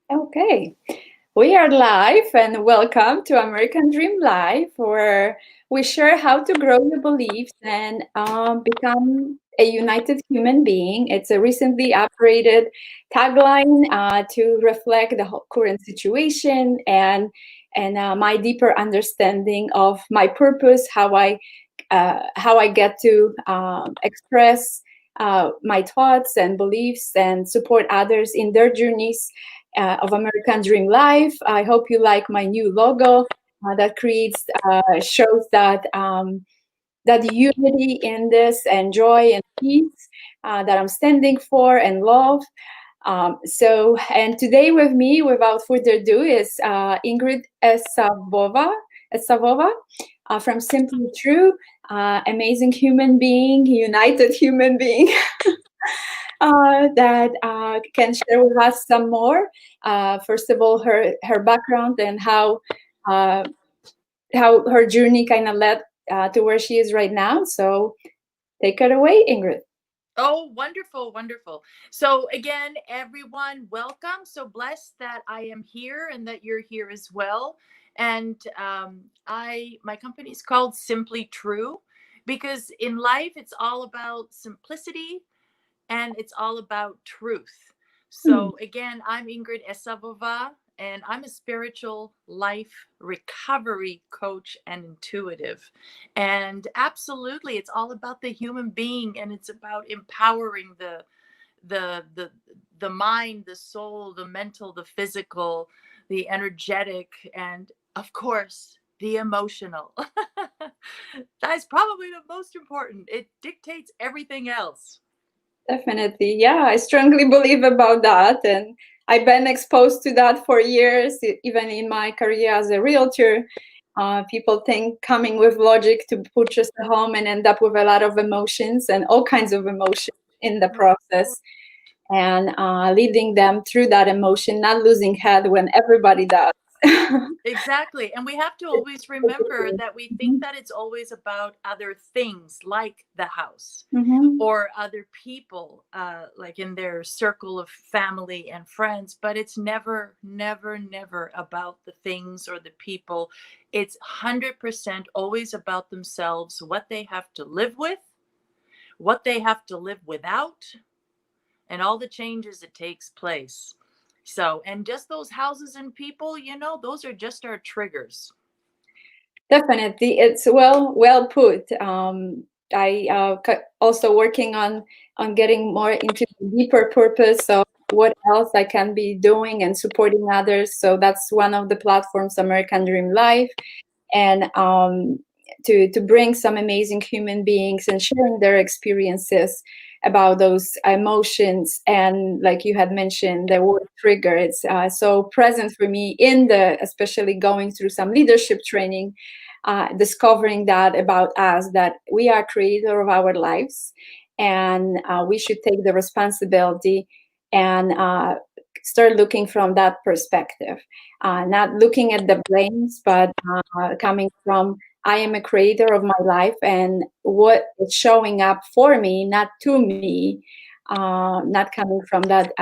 Okay, we are live and welcome to American Dream Live, where we share how to grow your beliefs and become a united human being. It's a recently upgraded tagline to reflect the whole current situation and my deeper understanding of my purpose, how I get to express my thoughts and beliefs and support others in their journeys of American Dream Life. I hope you like my new logo that creates shows that unity in this and joy and peace that I'm standing for and love. And today with me, without further ado, is Ingrid Esavova from Simply True, amazing human being, united human being that can share with us some more. First of all, her background and uh, how her journey kind of led to where she is right now. So take it away, Ingrid. Oh, wonderful, wonderful. So, again, everyone, welcome. So blessed that I am here and that you're here as well. And my company is called Simply True because in life, it's all about simplicity and it's all about truth. Hmm. So, again, I'm Ingrid Esavova, and I'm a spiritual life recovery coach and intuitive. And absolutely, it's all about the human being, and it's about empowering the the the mind, the soul, the mental, the physical, the energetic, and of course, the emotional. That's probably the most important. It dictates everything else. Definitely. Yeah, I strongly believe about that. And I've been exposed to that for years, even in my career as a realtor. People think coming with logic to purchase a home and end up with a lot of emotions and all kinds of emotions in the process, and leading them through that emotion, not losing head when everybody does. Exactly. And we have to always remember that we think that it's always about other things like the house Mhm. or other people, like in their circle of family and friends, but it's never, never, never about the things or the people. It's 100% always about themselves, what they have to live with, what they have to live without, and all the changes it takes place. So, and just those houses and people, those are just our triggers. Definitely, it's well put. I also working on getting more into the deeper purpose of what else I can be doing and supporting others. So that's one of the platforms, American Dream Life, and to bring some amazing human beings and sharing their experiences about those emotions. And like you had mentioned, the word trigger, it's so present for me in the, especially going through some leadership training, discovering that about us, that we are creator of our lives, and we should take the responsibility and start looking from that perspective, not looking at the blames, but coming from I am a creator of my life and what is showing up for me, not to me, not coming from that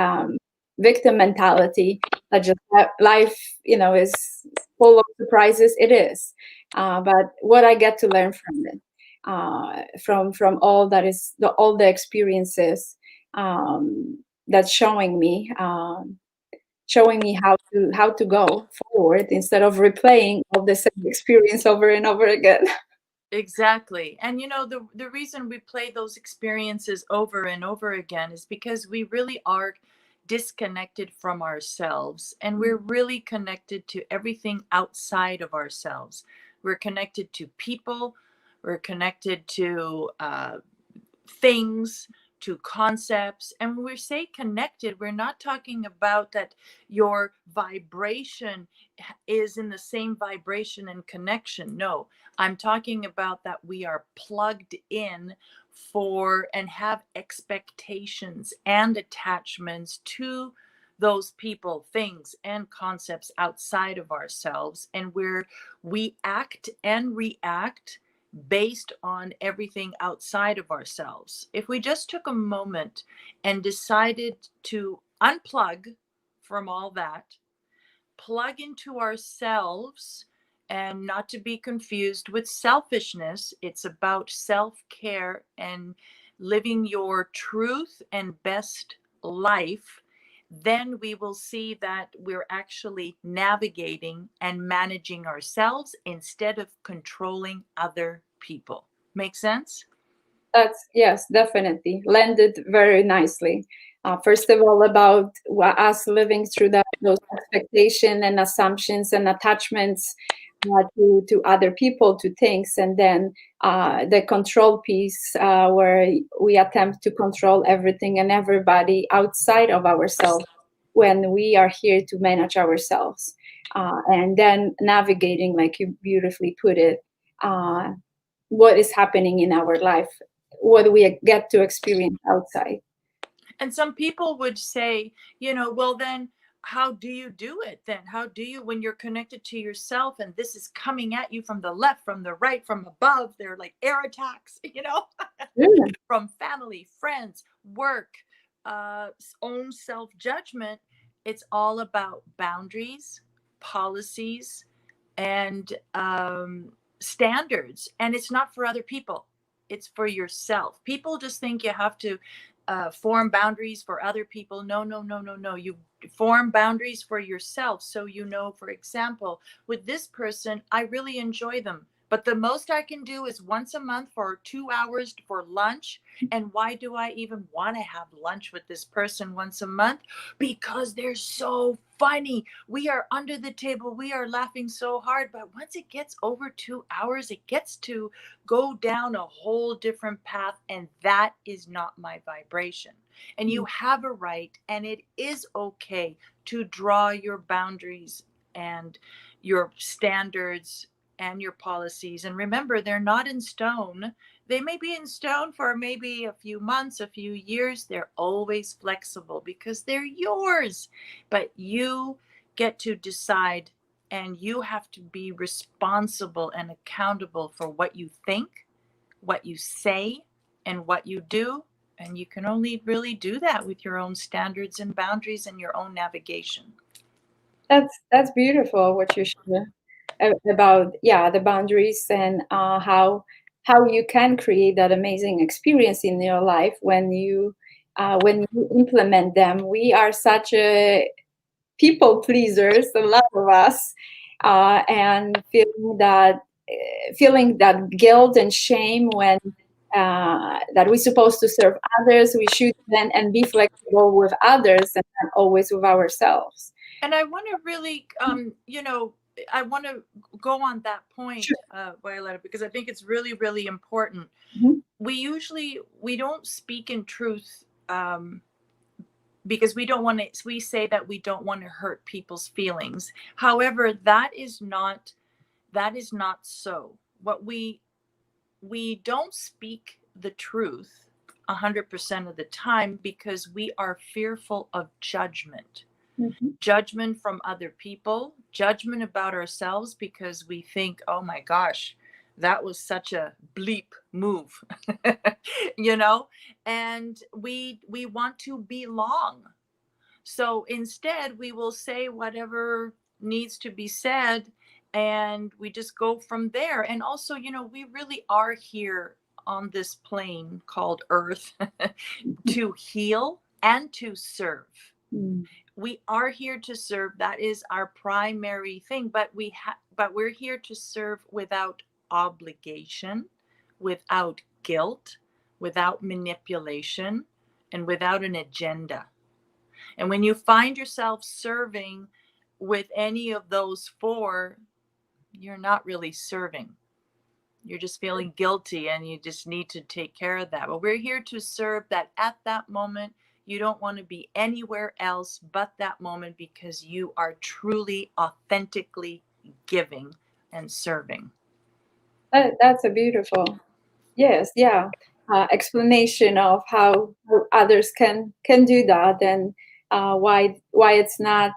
victim mentality that just life, is full of surprises. It is, but what I get to learn from it, from all that is all the experiences that's showing me how to go forward instead of replaying all the same experience over and over again. Exactly. And the reason we play those experiences over and over again is because we really are disconnected from ourselves and we're really connected to everything outside of ourselves. We're connected to people, we're connected to things, to concepts. And when we say connected, we're not talking about that your vibration is in the same vibration and connection. No, I'm talking about that we are plugged in for and have expectations and attachments to those people, things, and concepts outside of ourselves, and where we act and react based on everything outside of ourselves. If we just took a moment and decided to unplug from all that, plug into ourselves, and not to be confused with selfishness. It's about self care and living your truth and best life. Then we will see that we're actually navigating and managing ourselves instead of controlling other people. Make sense? That's, yes, definitely landed very nicely. First of all, about us living through those expectations and assumptions and attachments to other people, to things, and then the control piece, where we attempt to control everything and everybody outside of ourselves when we are here to manage ourselves, and then navigating, like you beautifully put it, what is happening in our life, what we get to experience outside. And some people would say, well, then how do you do it then? How do you, when you're connected to yourself and this is coming at you from the left, from the right, from above? They're like air attacks, Yeah, from family, friends, work, own self judgment. It's all about boundaries, policies, and standards. And it's not for other people, it's for yourself. People just think you have to form boundaries for other people. No, no, no, no, no. You form boundaries for yourself. So, for example, with this person, I really enjoy them. But the most I can do is once a month for 2 hours for lunch. And why do I even want to have lunch with this person once a month? Because they're so funny. We are under the table. We are laughing so hard. But once it gets over 2 hours, it gets to go down a whole different path. And that is not my vibration. And you have a right, and it is okay to draw your boundaries and your standards and your policies. And remember, they're not in stone. They may be in stone for maybe a few months, a few years. They're always flexible because they're yours. But you get to decide, and you have to be responsible and accountable for what you think, what you say, and what you do. And you can only really do that with your own standards and boundaries and your own navigation. that's beautiful what you share about, yeah, the boundaries, and how you can create that amazing experience in your life when you implement them. We are such a people pleasers, a lot of us, and feeling that guilt and shame when that we're supposed to serve others. We should then and be flexible with others and not always with ourselves. And I want to really, I want to go on that point, Sure. Violetta, because I think it's really, really important. Mhm. We don't speak in truth, because we say that we don't want to hurt people's feelings. However, that is not so. What we don't speak the truth 100% of the time because we are fearful of judgment. Mhm. Judgment from other people, judgment about ourselves, because we think, oh my gosh, that was such a bleep move, you know, and we want to belong. So instead, we will say whatever needs to be said, and we just go from there. And also, we really are here on this plane called Earth to heal and to serve. Mm. We are here to serve. That is our primary thing. But we're here to serve without obligation, without guilt, without manipulation, and without an agenda. And when you find yourself serving with any of those four, you're not really serving. You're just feeling guilty, and you just need to take care of that. But we're here to serve that at that moment. You don't want to be anywhere else but that moment, because you are truly, authentically giving and serving. That's a beautiful, yes, yeah, explanation of how others can do that, and why it's not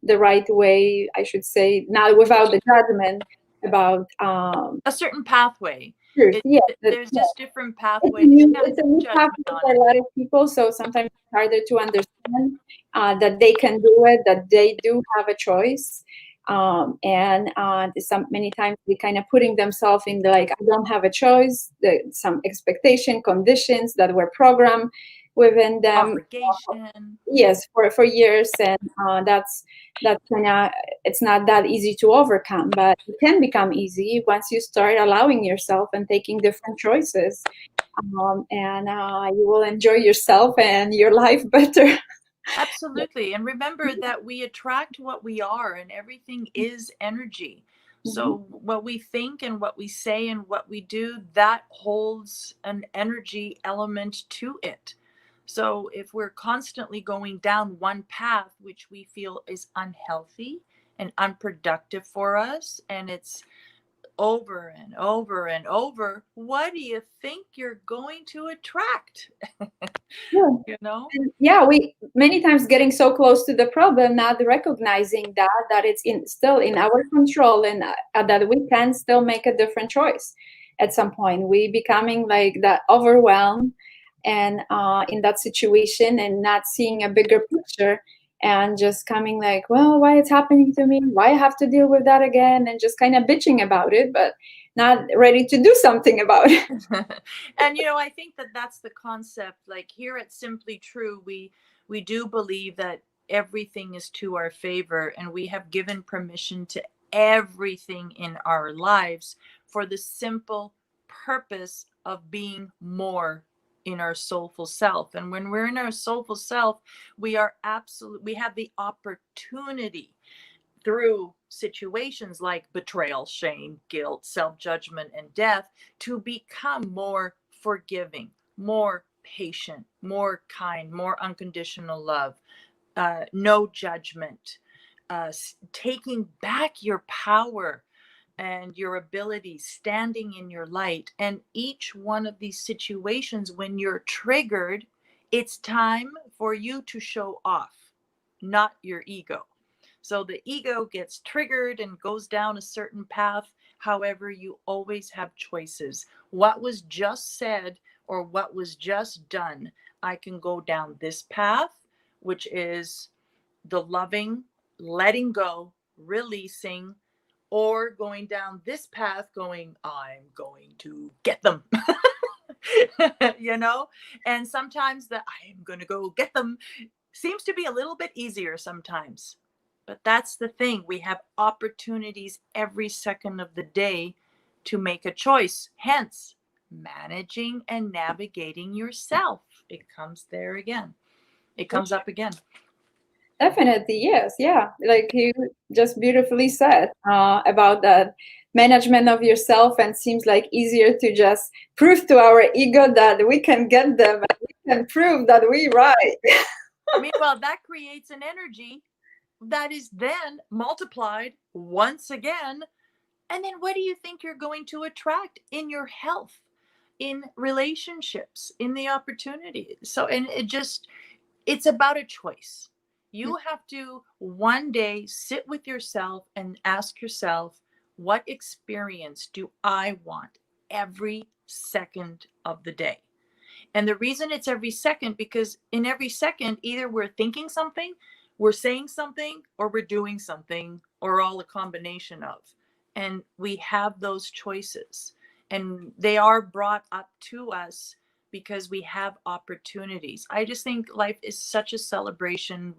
the right way, I should say, not without the judgment about A certain pathway. Truth. Yes, There's just different pathways. Yeah, it's a no new judgment pathway on for a it. lot of people, so sometimes it's harder to understand that they can do it, that they do have a choice. And some many times they kind of putting themselves in the, like, I don't have a choice. Some expectation conditions that were programmed within them. Obligation. Yes, for years, and that's kind of, it's not that easy to overcome, but it can become easy once you start allowing yourself and taking different choices, and you will enjoy yourself and your life better. Absolutely. And remember that we attract what we are, and everything is energy. Mhm. So, what we think and what we say and what we do, that holds an energy element to it. So, if we're constantly going down one path, which we feel is unhealthy and unproductive for us, and it's over and over and over, what do you think you're going to attract? Yeah. You know? And yeah, we many times getting so close to the problem, not recognizing that it's still in our control, and that we can still make a different choice. At some point, we becoming like that overwhelmed, and in that situation, and not seeing a bigger picture, and just coming like, well, why it's happening to me? Why I have to deal with that again? And just kind of bitching about it, but not ready to do something about it. And I think that that's the concept. Like here at Simply True, we do believe that everything is to our favor, and we have given permission to everything in our lives for the simple purpose of being more in our soulful self. And when we're in our soulful self, we have the opportunity through situations like betrayal, shame, guilt, self judgment, and death to become more forgiving, more patient, more kind, more unconditional love, no judgment, taking back your power and your ability, standing in your light. And each one of these situations, when you're triggered, it's time for you to show off, not your ego. So the ego gets triggered and goes down a certain path. However, you always have choices. What was just said or what was just done, I can go down this path, which is the loving, letting go, releasing, or going down this path, going, I'm going to get them. you know? And sometimes the I'm going to go get them seems to be a little bit easier sometimes. But that's the thing. We have opportunities every second of the day to make a choice. Hence, managing and navigating yourself. It comes there again. It comes up again. Definitely, yes, yeah. Like you just beautifully said about that management of yourself, and seems like easier to just prove to our ego that we can get them, and we can prove that we right. Meanwhile, that creates an energy that is then multiplied once again. And then what do you think you're going to attract in your health, in relationships, in the opportunity? So, and it's about a choice. You have to one day sit with yourself and ask yourself, what experience do I want every second of the day? And the reason it's every second, because in every second, either we're thinking something, we're saying something, or we're doing something, or all a combination of. And we have those choices. And they are brought up to us because we have opportunities. I just think life is such a celebration.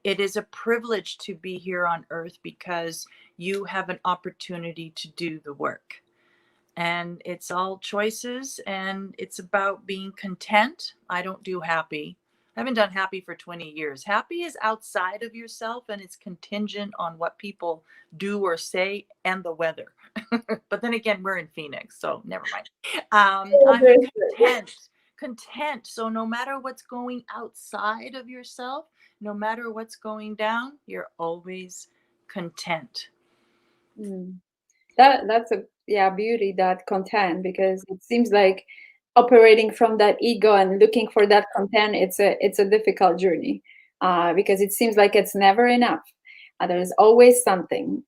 It is a privilege to be here on earth because you have an opportunity to do the work, and it's all choices, and it's about being content. I don't do happy. I haven't done happy for 20 years. Happy is outside of yourself, and it's contingent on what people do or say and the weather. But then again, we're in Phoenix, so never mind. I'm content. So no matter what's going outside of yourself, no matter what's going down, you're always content. Mm. That's a, yeah, beauty, that content, because it seems like operating from that ego and looking for that content, it's a difficult journey, because it seems like it's never enough. There's always something.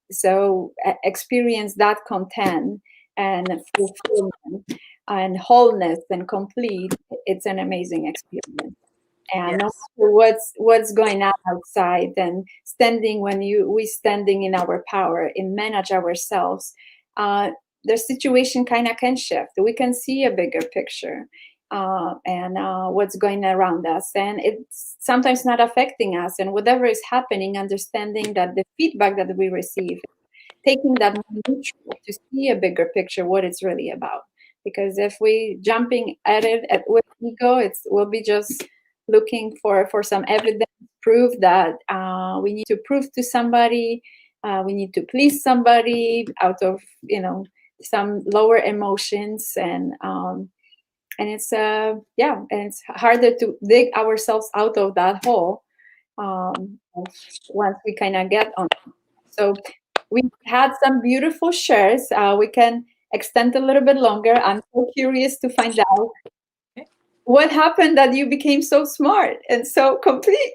So experience that content, and fulfillment and wholeness and complete, it's an amazing experience. And no Yes. matter what's going on outside, and standing when we standing in our power and manage ourselves, uh, the situation kind of can shift. We can see a bigger picture, and what's going around us, and it's sometimes not affecting us. And whatever is happening, understanding that the feedback that we receive, taking that more neutral to see a bigger picture, what it's really about. Because if we jumping at it with ego, it's we'll be just looking for some evidence, proof that we need to prove to somebody, we need to please somebody out of some lower emotions, and it's yeah, and it's harder to dig ourselves out of that hole, once we kind of get on. So we had some beautiful shares. We can extend a little bit longer. I'm so curious to find out Okay. what happened that you became so smart and so complete.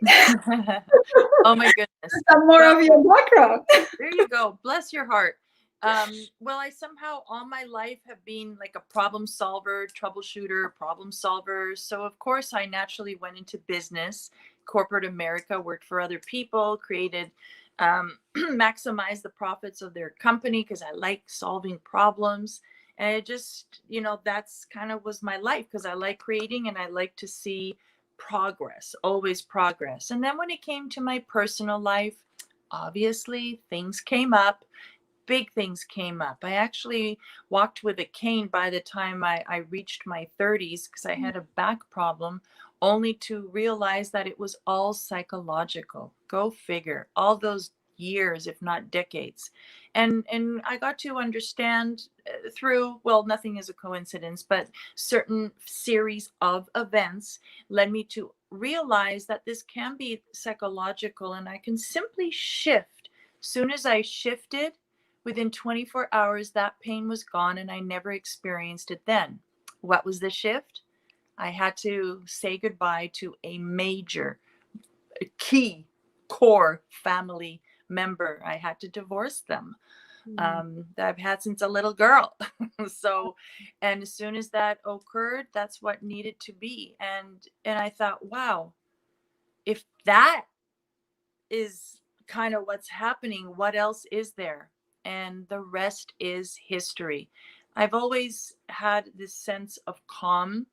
Oh my goodness. Some more Well, of your background. there you go. Bless your heart. Well, I somehow all my life have been like a problem solver, troubleshooter, problem solver. So, of course, I naturally went into business, corporate America, worked for other people, created, maximized the profits of their company because I like solving problems. And it just, that's kind of was my life because I like creating and I like to see progress, always progress. And then when it came to my personal life, obviously things came up, big things came up. I actually walked with a cane by the time I reached my 30s because I had a back problem, only to realize that it was all psychological. Go figure. All those years, if not decades. And I got to understand through, well, nothing is a coincidence, but certain series of events led me to realize that this can be psychological and I can simply shift. Soon as I shifted, within 24 hours, that pain was gone and I never experienced it then. What was the shift? I had to say goodbye to a major, key, core family member. I had to divorce them. That I've had since a little girl. So, and as soon as that occurred, that's what needed to be. And I thought, wow, if that is kind of what's happening, what else is there? And the rest is history. I've always had this sense of calm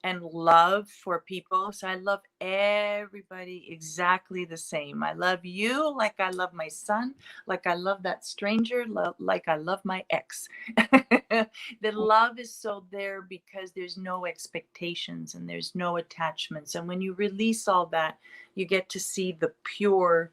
and love for people. So I love everybody exactly the same. I love you like I love my son, like I love that stranger, like I love my ex. The love is so there because there's no expectations and there's no attachments. And when you release all that, you get to see the pure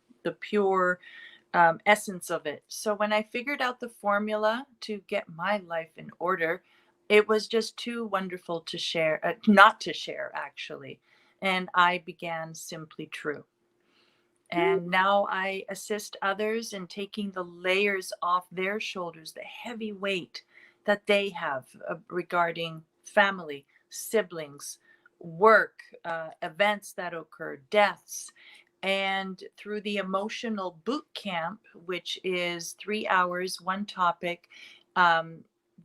essence of it. So when I figured out the formula to get my life in order, it was just too wonderful to share, not to share actually. And I began Simply True. And now I assist others in taking the layers off their shoulders, the heavy weight that they have regarding family, siblings, work, events that occur, deaths. And through the emotional boot camp, which is 3 hours, one topic, um,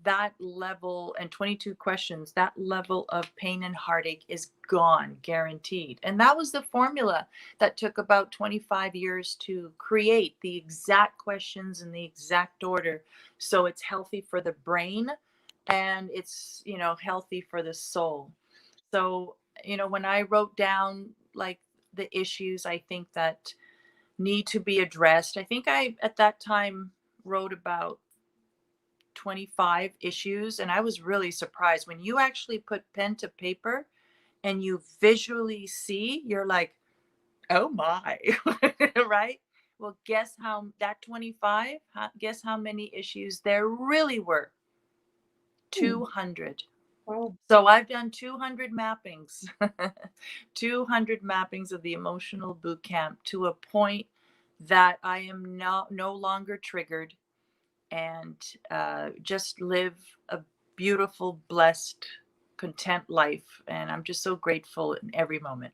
that level and 22 questions, that level of pain and heartache is gone, guaranteed. And that was the formula that took about 25 years to create the exact questions in the exact order. So it's healthy for the brain and it's, healthy for the soul. So, when I wrote down like the issues I think that need to be addressed, I think I, at that time, wrote about 25 issues. And I was really surprised when you actually put pen to paper and you visually see, you're like, oh my, right? Well, guess how that 25, guess how many issues there really were? 200. Wow. So I've done 200 mappings, 200 mappings of the emotional boot camp to a point that I am no longer triggered and just live a beautiful, blessed, content life. And I'm just so grateful in every moment.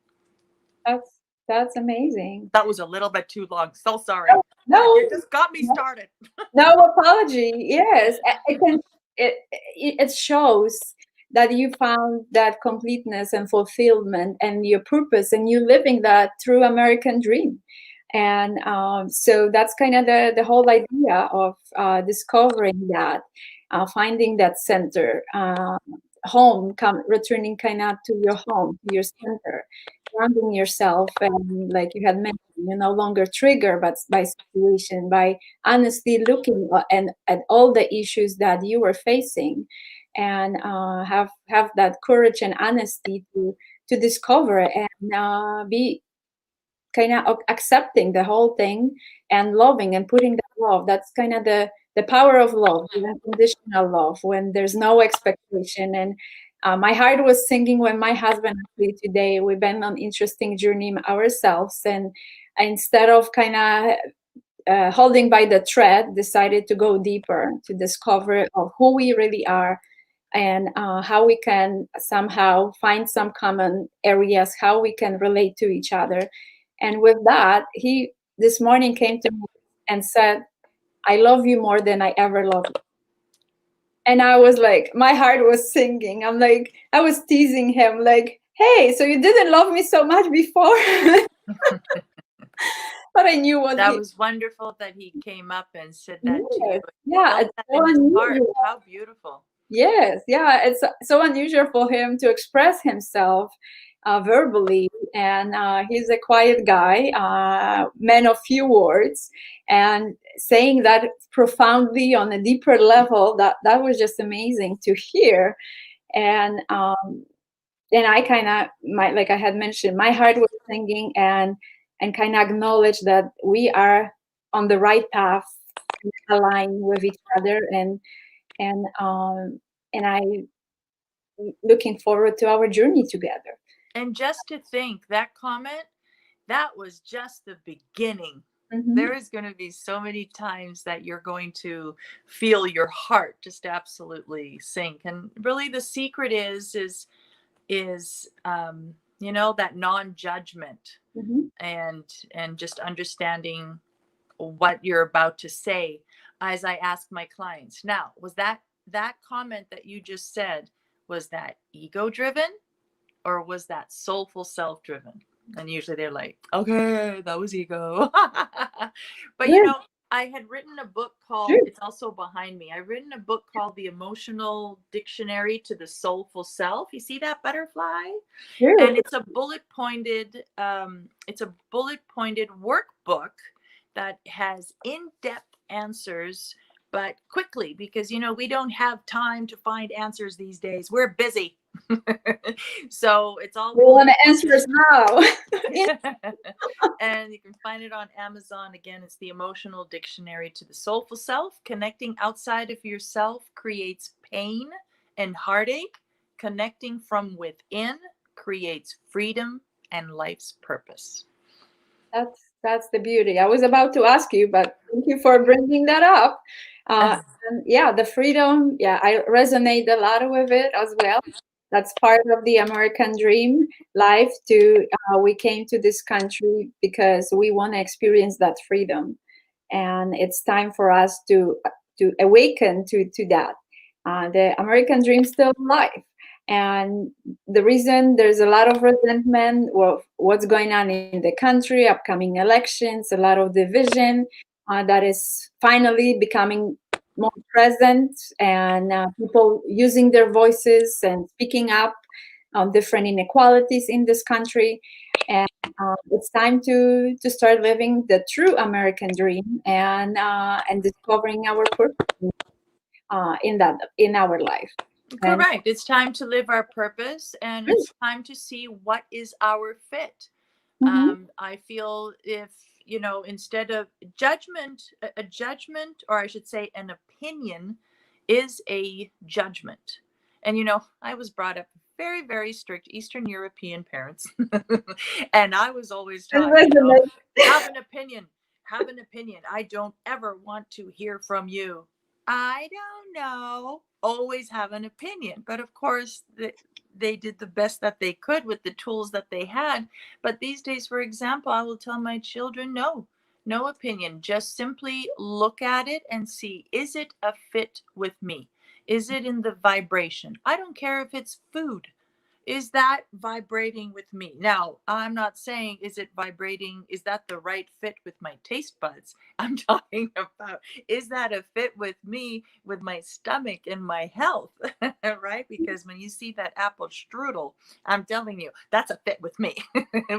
That's amazing. That was a little bit too long. So sorry. No, You just got me started. no apology. Yes, I can. it shows that you found that completeness and fulfillment and your purpose, and you living that true American dream. And so that's kind of the whole idea of discovering that, finding that center, home, returning kind of to your home, to your center, grounding yourself, and like you had mentioned, you're no longer triggered by situation, by honestly looking and at all the issues that you were facing, and have that courage and honesty to discover and be kind of accepting the whole thing and loving and putting that love. That's kind of the power of love, the unconditional love, when there's no expectation. And my heart was singing when my husband, actually today we've been on interesting journey ourselves, and instead of kind of holding by the thread, decided to go deeper to discover of who we really are, and how we can somehow find some common areas, how we can relate to each other. And with that, he this morning came to me and said, "I love you more than I ever loved you." And I was like, my heart was singing. I'm like, I was teasing him, like, "Hey, so you didn't love me so much before?" But I knew what That he. was wonderful that he came up and said that to you. Yes, yeah, Felt it's that so in his heart. unusual. How beautiful. Yes, yeah, it's so unusual for him to express himself verbally, and he's a quiet guy, man of few words, and saying that profoundly on a deeper level. That was just amazing to hear, and I kind of, my like I had mentioned, my heart was singing, and kind of acknowledge that we are on the right path, aligned with each other, and I looking forward to our journey together. And just to think that comment, that was just the beginning. Hmm. There is going to be so many times that you're going to feel your heart just absolutely sink. And really the secret is you know, that non-judgment, Hmm. and just understanding what you're about to say. As I ask my clients now, was that comment that you just said, was that ego driven, or was that soulful self driven? And usually they're like, okay, that was ego. But you Good, know, I had written a book called, sure, it's also behind me. I've written a book called The Emotional Dictionary to the Soulful Self. You see that butterfly? sure. And it's a bullet pointed workbook that has in-depth answers, but quickly, because you know we don't have time to find answers these days, we're busy. So it's all We bullet want to answer pointed. us now. And you can find it on Amazon. Again, it's The Emotional Dictionary to the Soulful Self. Connecting outside of yourself creates pain and heartache. Connecting from within creates freedom and life's purpose. That's the beauty. I was about to ask you, but thank you for bringing that up. Uh, and yeah, the freedom. Yeah, I resonate a lot with it as well. That's part of the American dream life. We came to this country because we want to experience that freedom, and it's time for us to awaken to that. The American dream still alive, and the reason there's a lot of resentment of what's going on in the country, upcoming elections, a lot of division that is finally becoming more present, and people using their voices and speaking up on different inequalities in this country. And it's time to start living the true American dream, and discovering our purpose in our life. And Correct. It's time to live our purpose, and it's time to see what is our fit. mhm, I feel if, you know, instead of judgment, a judgment, or I should say, an opinion is a judgment. And, you know, I was brought up very, very strict Eastern European parents. And I was always it taught, you know, resonates. have an opinion, have an opinion. I don't ever want to hear from you. I don't know. Always have an opinion. But of course, they did the best that they could with the tools that they had. But these days, for example, I will tell my children, no, no opinion. Just simply look at it and see, is it a fit with me? Is it in the vibration? I don't care if it's food. Is that vibrating with me? Now, I'm not saying is it vibrating, is that the right fit with my taste buds? I'm talking about is that a fit with me, with my stomach and my health, right? Because when you see that apple strudel, I'm telling you, that's a fit with me.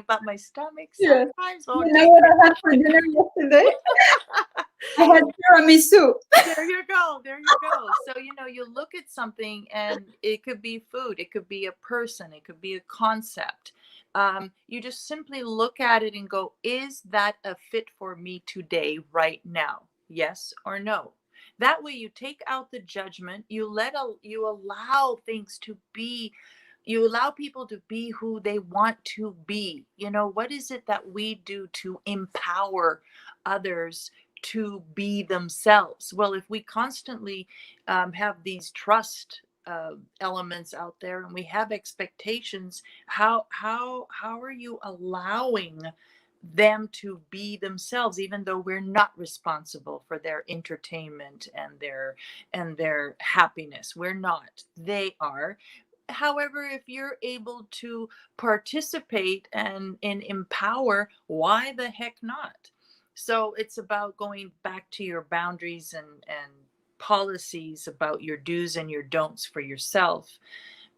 But my stomach Yeah. sometimes You won't know take what it. I had for dinner yesterday? I had tiramisu. There you go. There you go. So, you look at something and it could be food, it could be a person, it could be a concept. You just simply look at it and go, is that a fit for me today, right now? Yes or no? That way you take out the judgment, you allow things to be, you allow people to be who they want to be. What is it that we do to empower others to be themselves? Well, if we constantly have these trust elements out there and we have expectations, how are you allowing them to be themselves, even though we're not responsible for their entertainment and their happiness? We're not, they are. However, if you're able to participate and empower, why the heck not? So it's about going back to your boundaries and policies about your do's and your don'ts for yourself.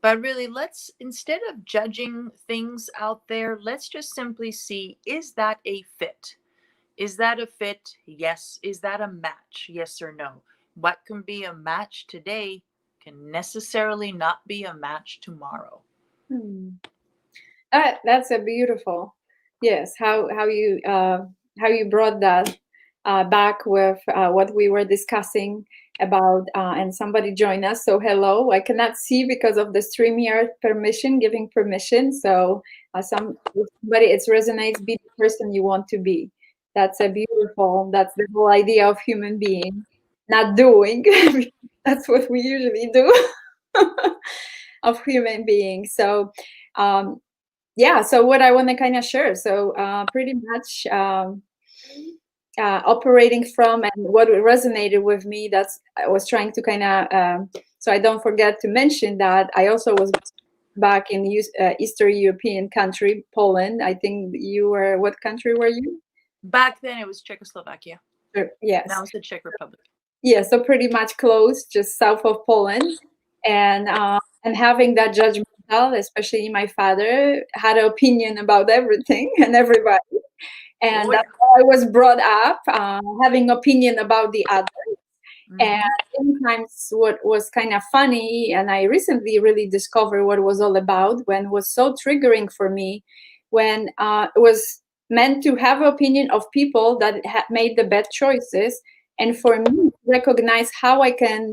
But really, let's, instead of judging things out there, let's just simply see, is that a fit? Is that a fit? Yes. Is that a match? Yes or no? What can be a match today can necessarily not be a match tomorrow. Hmm. That's a beautiful, yes. How you brought that back with what we were discussing about, and somebody joined us. So hello. I cannot see because of the StreamYard permission, giving permission. So somebody, it resonates. Be the person you want to be. That's a beautiful. That's the whole idea of human being, not doing. That's what we usually do. Of human beings. So. Yeah, so what I want to kind of share, so pretty much operating from, and what resonated with me, that's I was trying to kind of so I don't forget to mention that I also was back in Eastern European country, Poland. I think you were, what country were you? Back then it was Czechoslovakia. Yes. Now it's the Czech Republic. Yeah, so pretty much close, just south of Poland, and having that judgmental, especially my father had an opinion about everything and everybody, Oh and yeah. that's how I was brought up, having opinion about the other. And Mm-hmm. sometimes what was kind of funny, and I recently really discovered what it was all about, when it was so triggering for me, when it was meant to have opinion of people that had made the bad choices, and for me recognize how I can,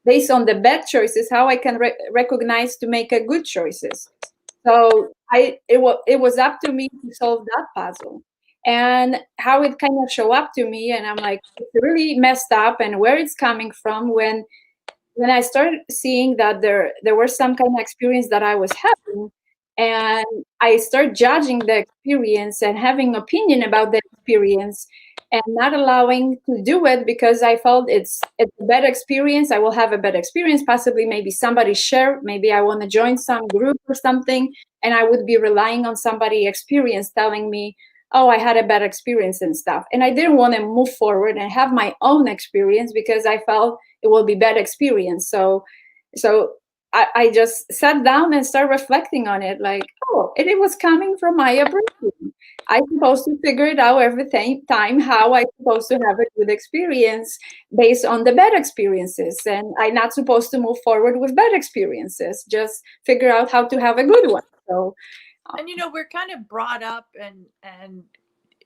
based on the bad choices, how I can recognize to make a good choices. So it was up to me to solve that puzzle, and how it kind of show up to me, and I'm like, it's really messed up, and where it's coming from, when I started seeing that there was some kind of experience that I was having, and I start judging the experience and having opinion about the experience, and not allowing to do it because I felt it's a bad experience. I will have a bad experience. Possibly, maybe somebody share. Maybe I want to join some group or something, and I would be relying on somebody experience telling me, oh, I had a bad experience and stuff, and I didn't want to move forward and have my own experience because I felt it will be bad experience. So I just sat down and started reflecting on it, like, oh, it was coming from my upbringing. I supposed to figure it out every time how I supposed to have a good experience based on the bad experiences, and I'm not supposed to move forward with bad experiences. Just figure out how to have a good one. So And we're kind of brought up and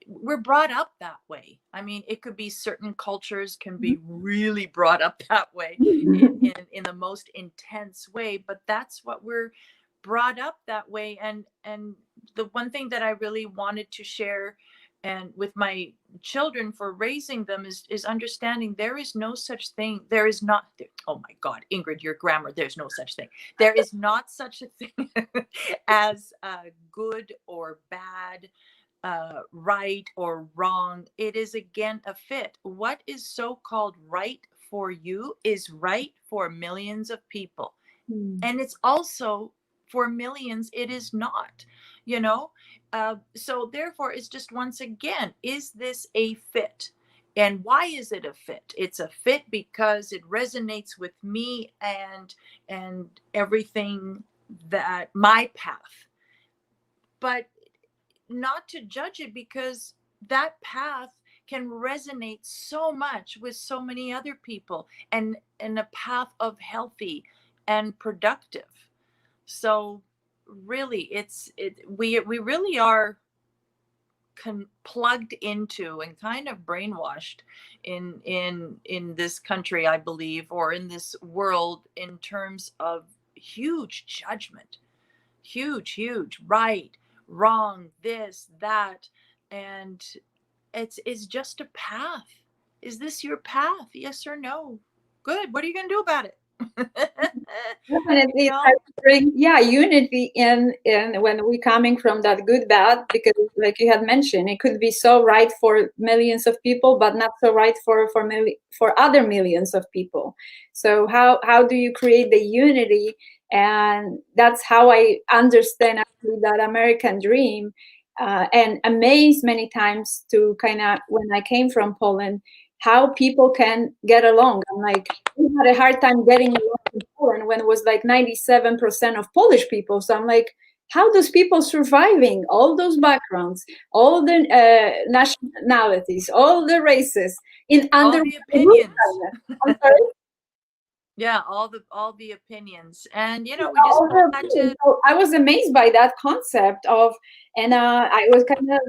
we're brought up that way. I mean, it could be certain cultures can be really brought up that way in the most intense way, but that's what we're brought up that way. And the one thing that I really wanted to share and with my children for raising them is understanding there is no such thing. There is not, oh my God, Ingrid, your grammar, there's no such thing. There is not such a thing as good or bad, right or wrong. It is again a fit. What is so called right for you is right for millions of people. Mm. And it's also for millions, it is not, you know? So therefore, it's just once again, is this a fit? And why is it a fit? It's a fit because it resonates with me and everything that my path. But not to judge it, because that path can resonate so much with so many other people, and a path of healthy and productive. So really, we really are plugged into and kind of brainwashed in this country, I believe, or in this world, in terms of huge judgment, huge right, wrong, this, that. And it's just a path. Is this your path? Yes or no? Good. What are you going to do about it? you Definitely, I know bring, yeah, unity in when we coming from that good bad, because like you had mentioned, it could be so right for millions of people, but not so right for other millions of people. So how do you create the unity? And that's how I understand actually that American dream, and amazed many times to kind of when I came from Poland, how people can get along. I'm like, we had a hard time getting along in Poland when it was like 97% of Polish people. So I'm like, how those people surviving all those backgrounds, all the nationalities, all the races in under all the one roof? opinions. I'm sorry. Yeah, all the opinions. And we just All the had opinions. to. So I was amazed by that concept of, and I was kind of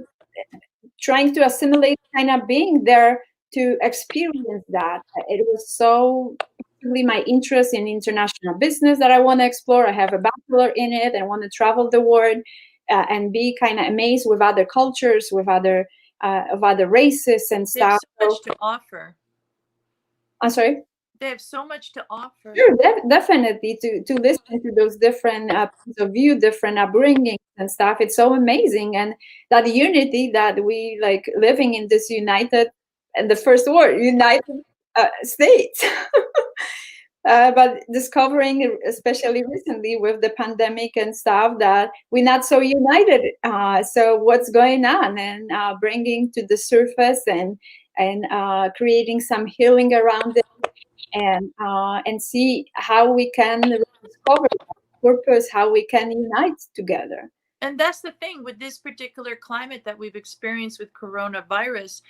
trying to assimilate, kind of being there to experience that. It was so really my interest in international business that I want to explore. I have a bachelor in it and want to travel the world, and be kind of amazed with other cultures, with other of other races and They have stuff. so So much to offer. I'm sorry. They have so much to offer. Sure, definitely to listen to those different points of view, different upbringings and stuff. It's so amazing, and that unity that we like living in this united, and the first word, United States. But discovering, especially recently with the pandemic and stuff, that we're not so united. So what's going on, and bringing to the surface, and creating some healing around it, and see how we can discover purpose, how we can unite together. And that's the thing with this particular climate that we've experienced with coronavirus.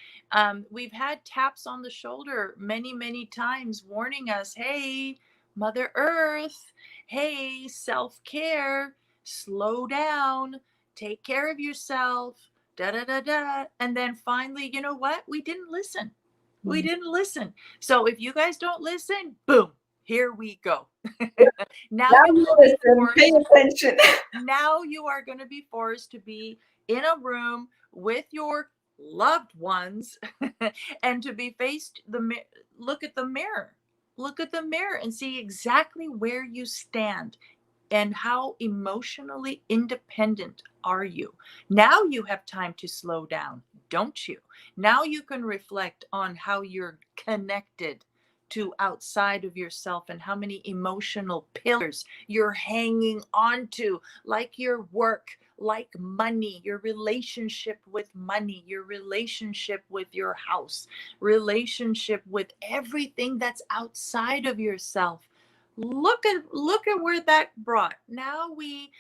We've had taps on the shoulder many times, warning us, hey, Mother Earth, hey, self-care, slow down, take care of yourself, da da da da. And then finally, you know what, we didn't listen. We Mm. didn't listen. So if you guys don't listen, boom, here we go. Now Now you you will be listen, pay forced. attention. Now you are going to be forced to be in a room with your loved ones and to be faced look at the mirror. Look at the mirror and see exactly where you stand, and how emotionally independent are you. Now you have time to slow down, don't you? Now you can reflect on how you're connected to outside of yourself, and how many emotional pillars you're hanging on to, like your work, like money, your relationship with money, your relationship with your house, relationship with everything that's outside of yourself. Look at where that brought. Now we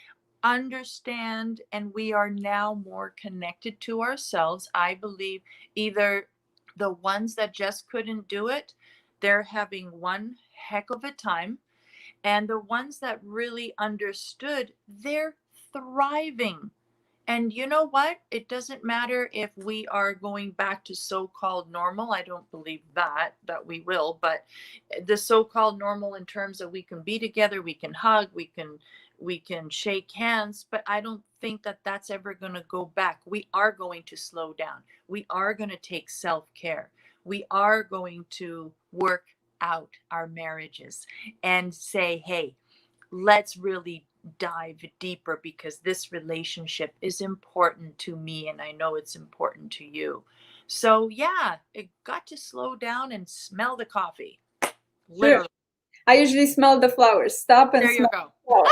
understand, and we are now more connected to ourselves. I believe either the ones that just couldn't do it, they're having one heck of a time, and the ones that really understood, they're thriving. And you know what? It doesn't matter if we are going back to so-called normal. I don't believe that we will, but the so-called normal, in terms of we can be together, we can hug, we can shake hands, but I don't think that that's ever going to go back. We are going to slow down. We are going to take self-care. We are going to work out our marriages and say, hey, let's really dive deeper, because this relationship is important to me and I know it's important to you. So, yeah, it got to slow down and smell the coffee. Sure. literally. I usually smell the flowers. Stop and There you smell go. the flowers.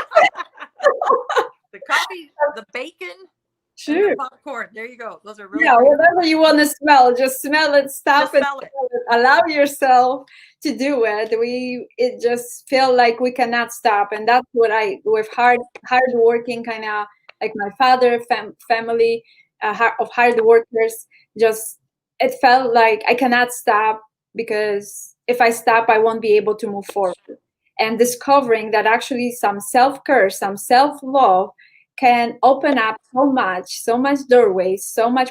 The coffee, the bacon, and the Sure. popcorn. There you go. Those are really Yeah, great. whatever you want to smell, just smell it, stop Just and smell it. smell it. Allow yourself to do it. It just feel like we cannot stop, and that's what I with hard working kind of like my father family of hard workers. Just it felt like I cannot stop because if I stop, I won't be able to move forward. And discovering that actually some self care, some self love can open up so much doorways, so much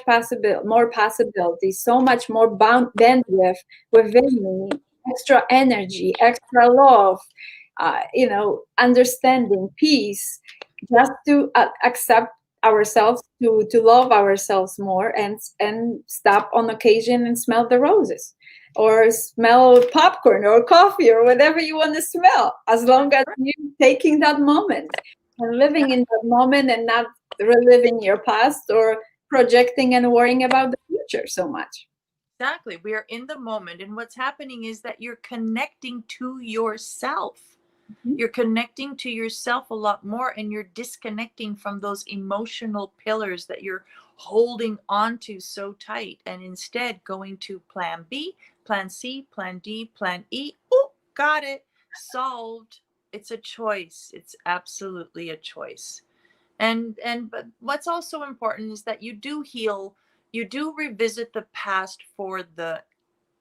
more possibilities, so much more bandwidth within me, extra energy, extra love, understanding, peace, just to accept ourselves, to love ourselves more, and stop on occasion and smell the roses or smell popcorn or coffee or whatever you want to smell, as long as you're taking that moment and living in that moment and not reliving your past or projecting and worrying about the future so much. Exactly. We are in the moment. And what's happening is that you're connecting to yourself. Mhm. You're connecting to yourself a lot more, and you're disconnecting from those emotional pillars that you're holding on to so tight, and instead going to plan B, plan C, plan D, plan E. Oh, got it. Solved. It's a choice. It's absolutely a choice. And but what's also important is that you do heal, you do revisit the past for the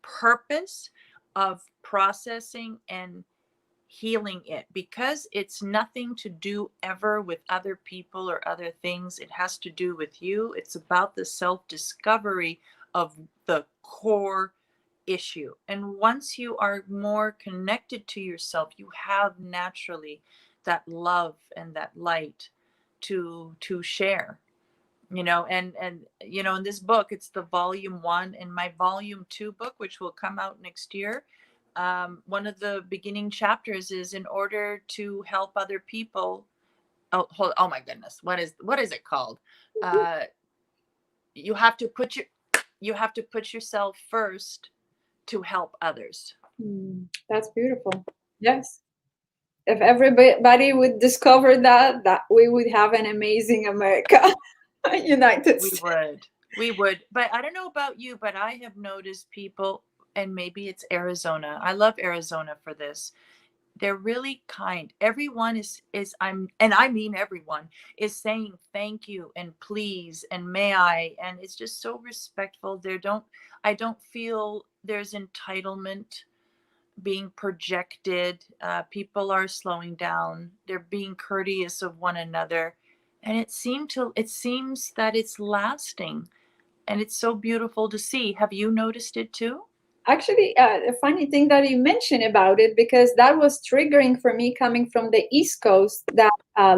purpose of processing and healing it, because it's nothing to do ever with other people or other things. It has to do with you. It's about the self discovery of the core issue. And once you are more connected to yourself, you have naturally that love and that light to share, and in this book, it's the volume 1, and my volume 2 book, which will come out next year. One of the beginning chapters is, in order to help other people. Oh my goodness, what is it called? uh you have to put your you have to put yourself first to help others. That's beautiful. Yes. If everybody would discover that we would have an amazing America, United We States. would. We would. But I don't know about you, but I have noticed people, and maybe it's Arizona. I love Arizona for this. They're really kind. Everyone and I mean everyone is saying thank you and please and may I, and it's just so respectful. I don't feel there's entitlement being projected. People are slowing down. They're being courteous of one another, and it seems that it's lasting, and it's so beautiful to see. Have you noticed it too? Actually, a funny thing that you mentioned about it, because that was triggering for me coming from the East Coast, that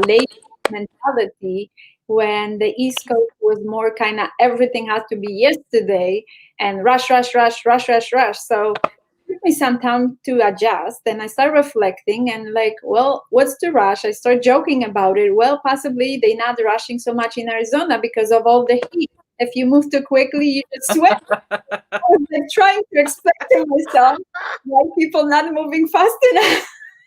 late mentality, when the East Coast was more kind of everything has to be yesterday and rush, rush, rush, rush, rush, rush. So it took me some time to adjust, and I start reflecting and like, well, what's the rush? I start joking about it. Well, possibly they're not rushing so much in Arizona because of all the heat. If you move too quickly, you just sweat. Was like trying to explain to myself why people not moving fast enough.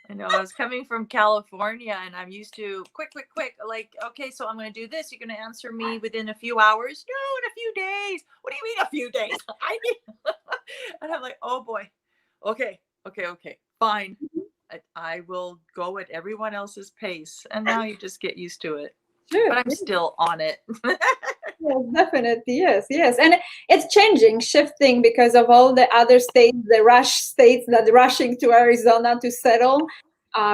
I know, I was coming from California, and I'm used to quick, quick, quick. Like, okay, so I'm going to do this. You're going to answer me within a few hours. No, in a few days. What do you mean a few days? I need. And I'm like, oh boy. Okay, okay, okay. Fine. I will go at everyone else's pace. And now you just get used to it. Sure. But I'm still on it. Yes, definitely. Yes, yes. And it's changing, shifting because of all the other states, the rush states that rushing to Arizona to settle,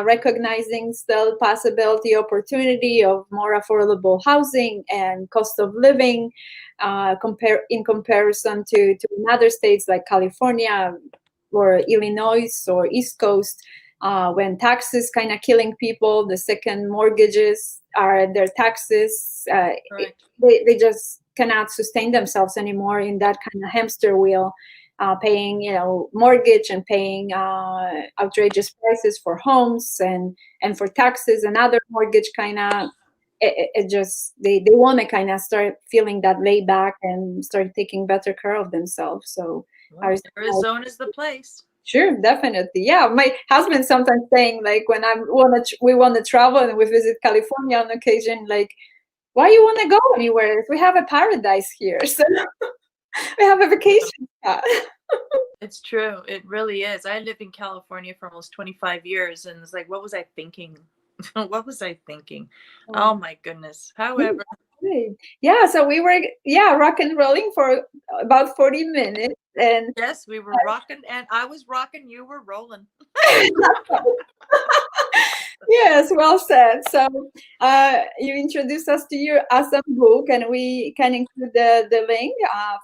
recognizing still possibility, opportunity of more affordable housing and cost of living, in comparison to other states like California or Illinois or East Coast. When taxes kind of killing people, the second mortgages are their taxes. Right. They just cannot sustain themselves anymore in that kind of hamster wheel, paying mortgage and paying outrageous prices for homes and for taxes and other mortgage kind of. It just they want to kind of start feeling that lay back and start taking better care of themselves. So Well, Arizona's the place. Sure, definitely. Yeah, my husband sometimes saying like when we want to travel and we visit California on occasion, like, why you want to go anywhere? We have a paradise here, so we have a vacation spot. It's true. It really is. I lived in California for almost 25 years and it's like, what was I thinking? What was I thinking? Oh, Oh my goodness. However, great. Yeah, so we were rock and rolling for about 40 minutes, and yes, we were rocking and I was rocking, you were rolling. yes, well said. So you introduced us to your awesome book, and we can include the link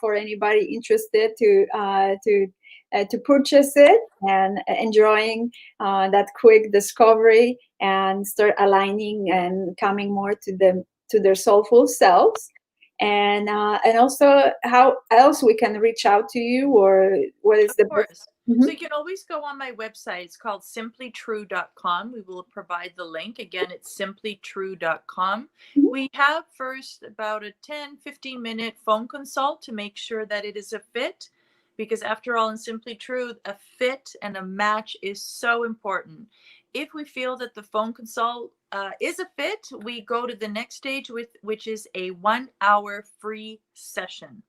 for anybody interested to purchase it and enjoying that quick discovery and start aligning and coming more to their soulful selves. And also how else we can reach out to you, or what is Of the best? course. So Mhm. you can always go on my website. It's called simplytrue.com. We will provide the link. Again, it's simplytrue.com. Mhm. We have first about a 10-15 minute phone consult to make sure that it is a fit. Because after all, in Simply True, a fit and a match is so important. If we feel that the phone consult is a fit, we go to the next stage, which is a 1 hour free session.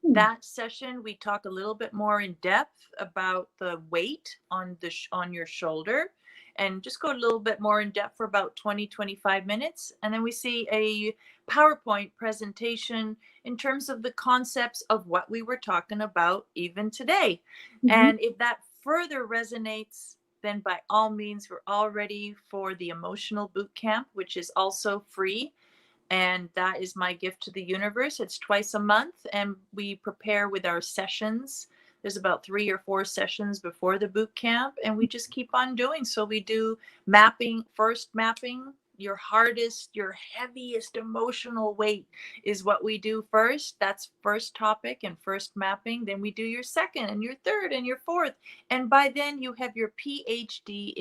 Hmm. That session we talk a little bit more in depth about the weight on on your shoulder and just go a little bit more in depth for about 20-25 minutes, and then we see a PowerPoint presentation in terms of the concepts of what we were talking about even today. Mhm. And if that further resonates, then by all means we're all ready for the emotional boot camp, which is also free, and that is my gift to the universe. It's twice a month, and we prepare with our sessions. There's about 3 or 4 sessions before the boot camp, and we just keep on doing. So we do mapping, first mapping your hardest, your heaviest emotional weight is what we do first. That's first topic and first mapping. Then we do your second and your third and your fourth. And by then you have your PhD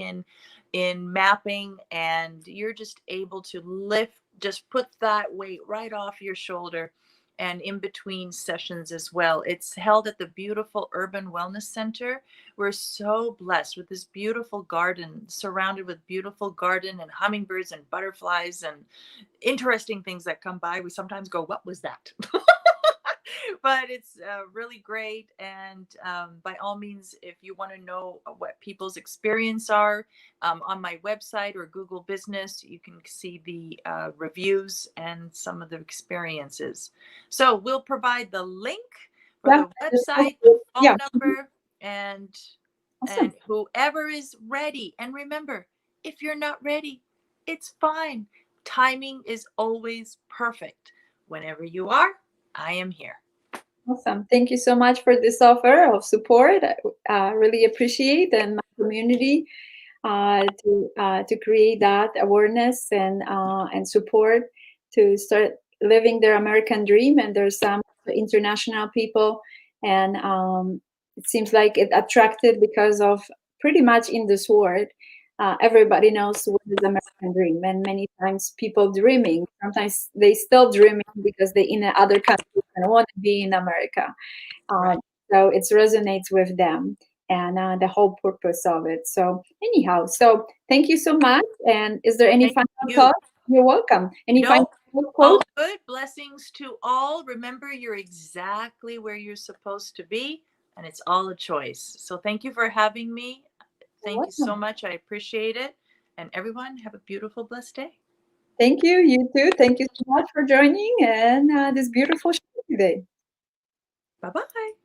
in mapping, and you're just able to lift, just put that weight right off your shoulder. And in between sessions as well, it's held at the beautiful Urban Wellness Center. We're so blessed with this beautiful garden, surrounded with beautiful garden and hummingbirds and butterflies and interesting things that come by. We sometimes go, what was that? But it's really great. And by all means, if you want to know what people's experience are, on my website or Google Business, you can see the reviews and some of the experiences. So we'll provide the link for Yeah. the website, the phone Yeah. number, and Awesome. whoever is ready. And remember, if you're not ready, it's fine. Timing is always perfect. Whenever you are, I am here. Awesome. Thank you so much for this offer of support. I really appreciate, and my community to create that awareness and support to start living their American dream. And there's some international people, and it seems like it attracted because of pretty much in this world. Everybody knows what is American dream, and many times people dreaming. Sometimes they still dreaming because they in other countries and want to be in America. Right. Um, so it resonates with them and the whole purpose of it. So anyhow, so thank you so much. And is there any Thank final you. thought? You're welcome. Any final No, quote? all good. Blessings to all. Remember, you're exactly where you're supposed to be, and it's all a choice. So thank you for having me. You're Thank you so welcome. much. I appreciate it. And everyone, have a beautiful, blessed day. Thank you. You too. Thank you so much for joining and this beautiful show today. Bye bye.